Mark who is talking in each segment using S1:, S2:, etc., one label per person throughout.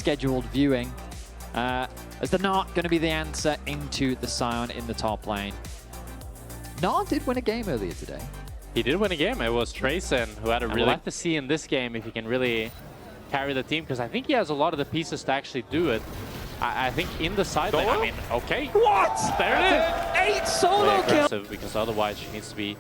S1: scheduled viewing. As they're not going to be the answer into the Scion in the top lane. Gnar did win a game earlier today.
S2: He did win a game. It was Trayson who had a really... We'll have to see in this game if he can really carry the team, because I think he has a lot of the pieces to actually do it. I think in the side lane, I mean, okay.
S1: What?
S2: There it is!
S1: 8 solo kills!
S2: Because otherwise she needs to be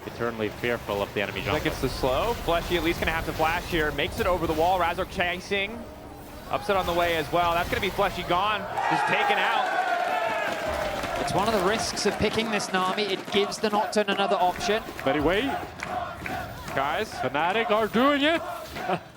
S2: eternally fearful of the enemy jungle.
S3: That gets the slow. Fleshy at least going to have to flash here. Makes it over the wall. Razork chasing. Upset on the way as well. That's going to be Fleshy gone. Just taken out.
S1: It's one of the risks of picking this Nami. It gives the Nocturne another option.
S2: But wait.
S3: Guys.
S2: Fnatic are doing it.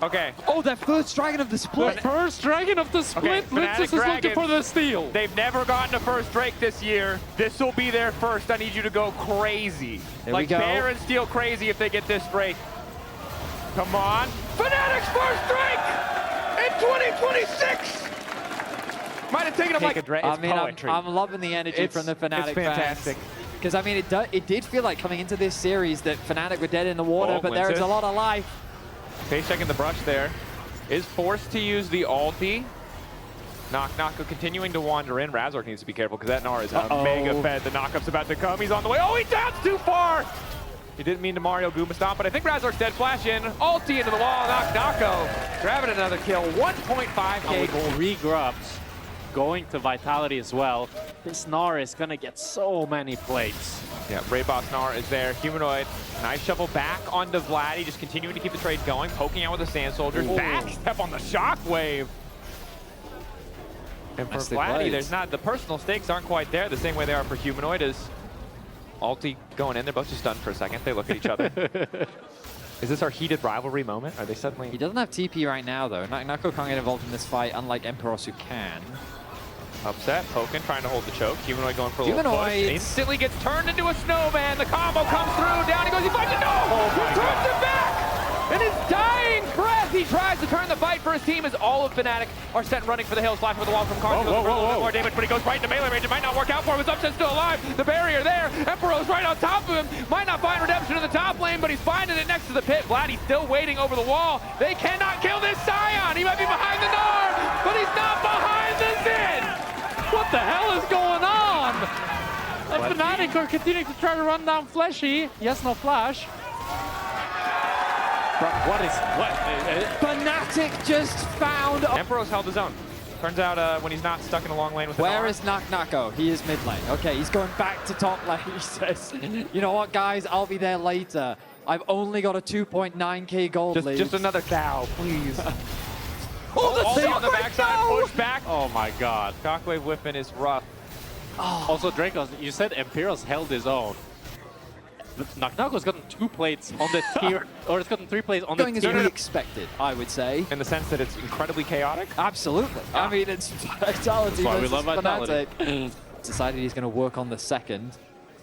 S3: Okay.
S1: Oh, their first dragon of the split.
S2: The first dragon of the split.
S3: Okay,
S2: Linces is looking for the steal.
S3: They've never gotten a first Drake this year. This will be their first. I need you to go crazy.
S1: There
S3: like
S1: we go.
S3: Bear and Steel crazy if they get this Drake. Come on. Fnatic's first Drake in 2026. Might have taken him like a Drake.
S1: I mean, I'm loving the energy from the Fnatic
S3: It's fantastic.
S1: Because, I mean, it did feel like coming into this series that Fnatic were dead in the water, but there is a lot of life.
S3: Face checking the brush there. Is forced to use the ulti. Nako continuing to wander in. Razork needs to be careful because that Gnar is a mega fed. The knockup's about to come. He's on the way. Oh, he downs too far! He didn't mean to Mario Goomba stomp, but I think Razork's dead. Flash in. Ulti into the wall. Nako grabbing another kill. 1.5k gold.
S2: 3 grubs. Going to Vitality as well. This Gnar is going to get so many plates.
S3: Yeah, Brave Boss Gnar is there. Humanoid, nice shovel back onto Vladdy, just continuing to keep the trade going, poking out with the Sand Soldiers. Back step on the Shockwave. And for Vladdy, there's not, the personal stakes aren't quite there the same way they are for Humanoid. As ulti going in, they're both just stunned for a second. They look at each other. Is this our heated rivalry moment? Are they suddenly...
S1: He doesn't have TP right now, though. Nako can't get involved in this fight, unlike Emperos, who can.
S3: Upset, poking, trying to hold the choke. Humanoid going for a little push. Instantly gets turned into a snowman. The combo comes through. Down he goes. He finds it. No! He turns it back! In his dying breath, he tries to turn the fight for his team as all of Fnatic are set running for the hills. Flashing with the wall from Karn. Whoa. More damage, but he goes right into melee range. It might not work out for him. His Upset's still alive. The barrier there. Empero's right on top of him. Might not find redemption in the top lane, but he's finding it next to the pit. Vladdy's still waiting over the wall. They cannot kill this Scion. He might be behind the Gnar, but he's not behind the Zin.
S2: What the hell is going on? The Fnatic are continuing to try to run down Fleshy. Yes, no flash. What?
S1: Fnatic just found...
S3: Empero's held his own. Turns out when he's not stuck in a long lane with the
S1: Where is Nako? He is mid lane. Okay, he's going back to top lane. He says, you know what, guys? I'll be there later. I've only got a 2.9k gold lead.
S3: Just another cow, please.
S1: Oh, the
S3: on the backside, push back.
S2: Oh my god.
S3: Shockwave whipping is rough.
S1: Oh.
S2: Also, Dracos, you said Emperos held his own. Nako's gotten 2 plates on the tier, or it's gotten 3 plates on the tier.
S1: Going as we expected, I would say.
S3: In the sense that it's incredibly chaotic?
S1: Absolutely. I mean, it's Vitality
S2: That's why we
S1: versus
S2: love Vitality.
S1: Fnatic. Decided he's going to work on the second.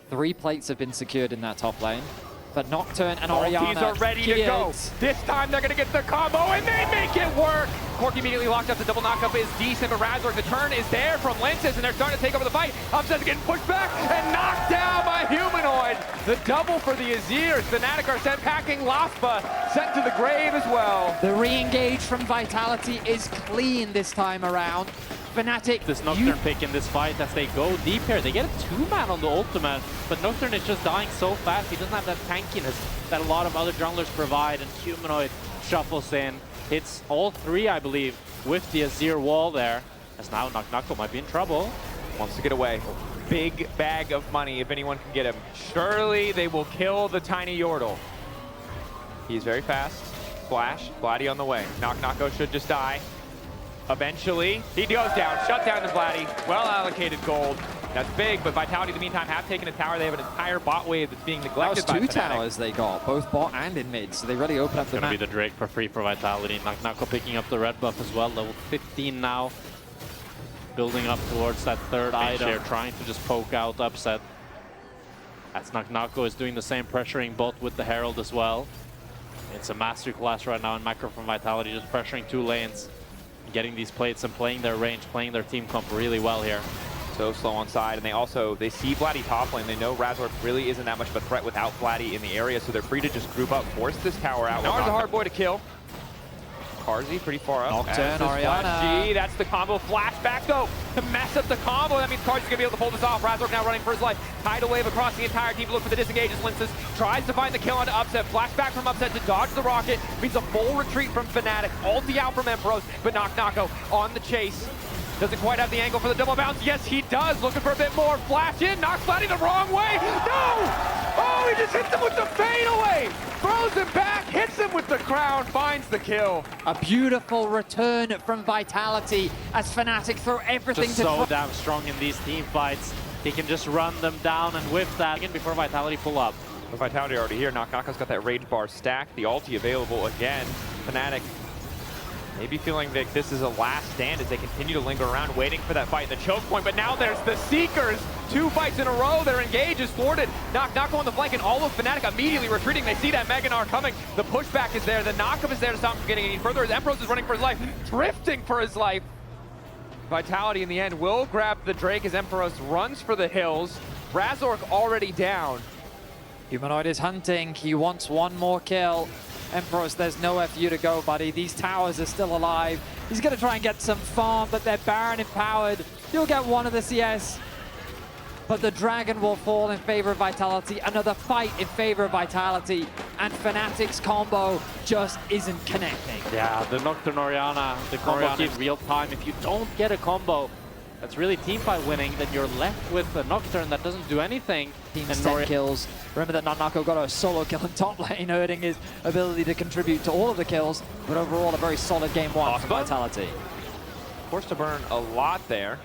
S1: 3 plates have been secured in that top lane. But Nocturne and Orianna...
S3: Teams are ready to go. This time they're going to get the combo, and they make it work! Cork immediately locked up. The double knockup is decent, but Razork, the turn is there from Linces, and they're starting to take over the fight. Upset's getting pushed back and knocked down by Humanoid. The double for the Azirs. Fnatic are sent packing. Laspa sent to the grave as well.
S1: The re-engage from Vitality is clean this time around. Fnatic,
S2: this Nocturne pick in this fight as they go deep here. They get a 2-man on the ultimate, but Nocturne is just dying so fast. He doesn't have that tankiness that a lot of other junglers provide, and Humanoid shuffles in. Hits all 3, I believe, with the Azir wall there. As now Nako might be in trouble.
S3: Wants to get away. Big bag of money if anyone can get him. Surely they will kill the tiny Yordle. He's very fast. Flash, Vladdy on the way. Nako should just die. Eventually, he goes down. Shut down to Vladdy. Well allocated gold. That's big, but Vitality in the meantime have taken a tower. They have an entire bot wave that's being neglected by Fnatic.
S1: That was 2 towers they got, both bot and in mid, so they really open up the map.
S2: It's gonna be the Drake for free for Vitality. Nako picking up the red buff as well, level 15 now. Building up towards that 3rd item. They're trying to just poke out Upset. As Nako is doing the same, pressuring bot with the Herald as well. It's a masterclass right now in macro from Vitality, just pressuring 2 lanes. Getting these plates and playing their range, playing their team comp really well here.
S3: So slow on side, and they see Vladdy top lane. They know Razork really isn't that much of a threat without Vladdy in the area, so they're free to just group up, force this tower out. Nar's a hard boy to kill. Carzzy pretty far up.
S1: Nocturne, Orianna.
S3: That's the combo. Flashback though to mess up the combo. That means Carzzy's gonna be able to pull this off. Razork now running for his life. Tidal wave across the entire team to look for the disengages. Linces tries to find the kill onto Upset. Flashback from Upset to dodge the rocket. Means a full retreat from Fnatic. Ulti out from Emperos, but Nochnocko on the chase. Doesn't quite have the angle for the double bounce. Yes, he does. Looking for a bit more. Flash in. Knox Flatty the wrong way. No! Oh, he just hits him with the fadeaway. Throws him back, hits him with the crown, finds the kill.
S1: A beautiful return from Vitality as Fnatic throw everything
S2: just
S1: to
S2: so damn strong in these team fights. He can just run them down and whiff that again before Vitality pull up.
S3: With Vitality already here, Nochnocko's got that rage bar stacked. The ulti available again. Fnatic maybe feeling that this is a last stand as they continue to linger around, waiting for that fight in the choke point. But now there's the Seekers. 2 fights in a row. Their engage is thwarted. Nochnocko on the flank, and all of Fnatic immediately retreating. They see that Meganar coming. The pushback is there. The knockup is there to stop him from getting any further. As Emperos is running for his life, drifting for his life. Vitality in the end will grab the Drake as Emperos runs for the hills. Razork already down.
S1: Humanoid is hunting. He wants one more kill. Emperos, there's nowhere for you to go, buddy. These towers are still alive. He's going to try and get some farm, but they're Baron empowered. You'll get one of the CS, but the Dragon will fall in favor of Vitality. Another fight in favor of Vitality, and Fnatic's combo just isn't connecting.
S2: Yeah, the Nocturne Orianna, the combo in real time. If you don't get a combo that's really teamfight winning, then you're left with a Nocturne that doesn't do anything.
S1: Team's 10 kills. Remember that Nochnocko got a solo kill in top lane, hurting his ability to contribute to all of the kills, but overall a very solid game one for Vitality.
S3: Forced to burn a lot there.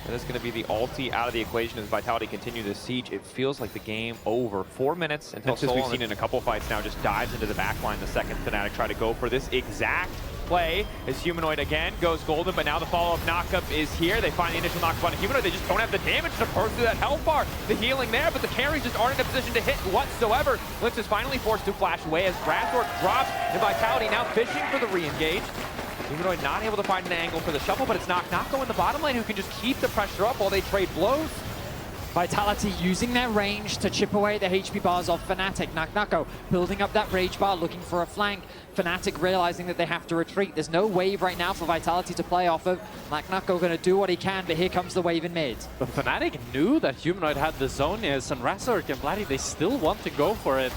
S3: And that's going to be the ulti out of the equation as Vitality continue the siege. It feels like the game over. 4 minutes until as we've seen in a couple fights now, just dives into the backline the second Fnatic try to go for this exact play as Humanoid again goes golden, but now the follow-up knockup is here. They find the initial knockup on Humanoid. They just don't have the damage to burst through that health bar. The healing there, but the carries just aren't in a position to hit whatsoever. Lince is finally forced to flash away as Razork drops, and Vitality now fishing for the re-engage. Humanoid not able to find an angle for the shuffle, but it's Nochnocko in the bottom lane who can just keep the pressure up while they trade blows.
S1: Vitality using their range to chip away the HP bars off Fnatic. Nochnocko building up that rage bar, looking for a flank. Fnatic realizing that they have to retreat. There's no wave right now for Vitality to play off of. Nochnocko going to do what he can, but here comes the wave in mid.
S2: But Fnatic knew that Humanoid had the Zonias, and Razork and Vladdy, they still want to go for it.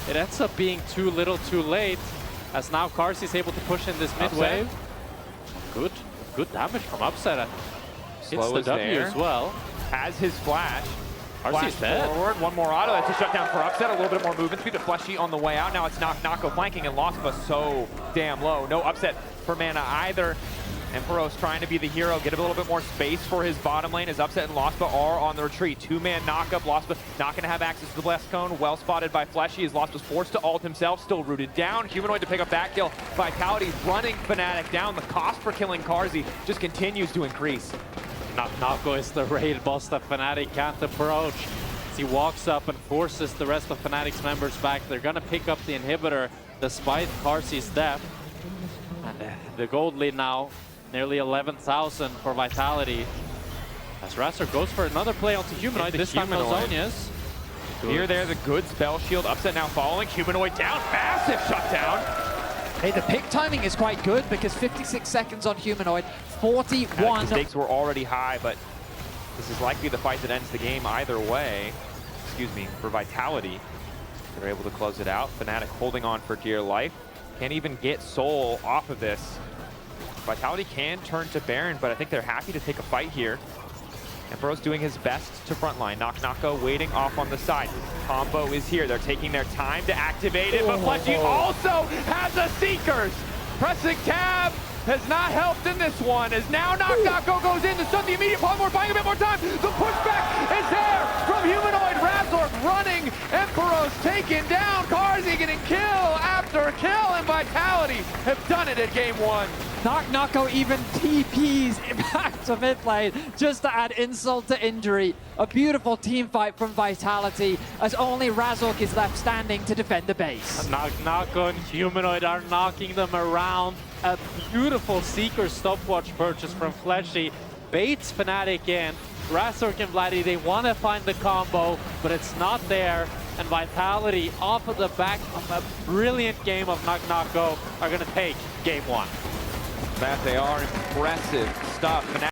S2: It ends up being too little too late, as now Carzzy is able to push in this mid wave. Good damage from Upset. Hits the W as well.
S3: Has his flash.
S2: Carzzy's dead.
S3: Forward, one more auto. That's a shutdown for Upset. A little bit more movement speed, but Fleshy on the way out. Now it's Nochnocko flanking, and Lost but so damn low. No Upset for mana either. Emperos trying to be the hero, get a little bit more space for his bottom lane as Upset and Lospa are on the retreat. 2-man knockup. Lospa not going to have access to the blast cone. Well spotted by Fleshy as Lospa's forced to ult himself, still rooted down. Humanoid to pick up that kill. Vitality running Fnatic down. The cost for killing Carzzy just continues to increase.
S2: Nochnocko is the raid boss that Fnatic can't approach. As he walks up and forces the rest of Fnatic's members back. They're going to pick up the inhibitor despite Carzzy's death. And the gold lead now, nearly 11,000 for Vitality. As Razork goes for another play onto Humanoid, this time no Zonias.
S3: Here, there, the good spell shield. Upset now following. Humanoid down, massive shutdown.
S1: Hey, the pick timing is quite good because 56 seconds on Humanoid, 41.
S3: The stakes were already high, but this is likely the fight that ends the game either way. Excuse me, for Vitality. They're able to close it out. Fnatic holding on for dear life. Can't even get Soul off of this. Vitality can turn to Baron, but I think they're happy to take a fight here. Emperos doing his best to frontline. Nochnocko waiting off on the side. Combo is here. They're taking their time to activate it, but Fleshy also has a Seekers. Pressing tab has not helped in this one, as now Nochnocko goes in to stun the immediate polymorph, buying a bit more time. The pushback is there from Humanoid. Razork running. Emperos taken down. Carzzy getting kill after kill, and Vitality have done it at game one.
S1: Nochnocko even TPs back to mid lane just to add insult to injury. A beautiful team fight from Vitality as only Razork is left standing to defend the base.
S2: Nochnocko and Humanoid are knocking them around. A beautiful Seeker stopwatch purchase from Fleshy baits Fnatic in. Razork and Vladdy, they want to find the combo, but it's not there. and Vitality, off of the back of a brilliant game of Knock Knock Go, are going to take game one.
S3: That they are impressive stuff.